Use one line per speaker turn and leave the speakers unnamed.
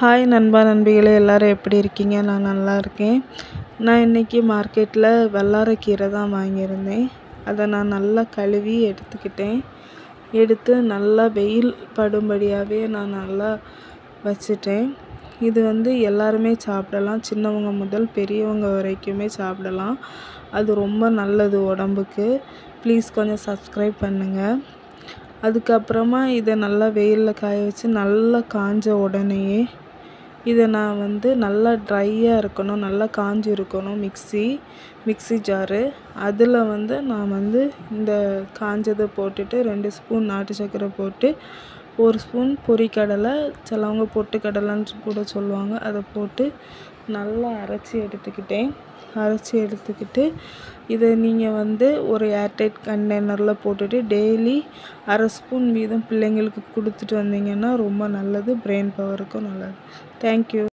Hi நண்பா நண்பிகளே, எல்லோரும் எப்படி இருக்கீங்க? நான் நல்லா இருக்கேன். நான் இன்றைக்கி மார்க்கெட்டில் வல்லாரைக்கீரை தான் வாங்கியிருந்தேன். அதை நான் நல்லா கழுவி எடுத்துக்கிட்டேன். எடுத்து நல்லா வெயில் படும்படியாகவே நான் நல்லா வச்சிட்டேன். இது எல்லாருமே சாப்பிடலாம், சின்னவங்க முதல் பெரியவங்க வரைக்குமே சாப்பிடலாம். அது ரொம்ப நல்லது உடம்புக்கு. ப்ளீஸ் கொஞ்சம் சப்ஸ்கிரைப் பண்ணுங்கள். அதுக்கப்புறமா இதை நல்லா வெயிலில் காய வச்சு நல்லா காஞ்ச உடனேயே இதை நான் நல்லா ட்ரையாக இருக்கணும், நல்லா காஞ்சி இருக்கணும். மிக்ஸி ஜாரு அதில் நான் இந்த காஞ்சதை போட்டுட்டு 2 ஸ்பூன் நாட்டு சர்க்கரை போட்டு 1 ஸ்பூன் பொரிக்கடலை, சிலவங்க பொட்டுக்கடலைன்னு கூட சொல்லுவாங்க, அதை போட்டு நல்லா அரைச்சி எடுத்துக்கிட்டு இதை நீங்கள் ஒரு ஏர்டைட் கண்டெய்னரில் போட்டுட்டு டெய்லி 1/2 ஸ்பூன் வீதம் பிள்ளைங்களுக்கு கொடுத்துட்டு வந்தீங்கன்னா ரொம்ப நல்லது. பிரெயின் பவருக்கும் நல்லது. தேங்க்யூ.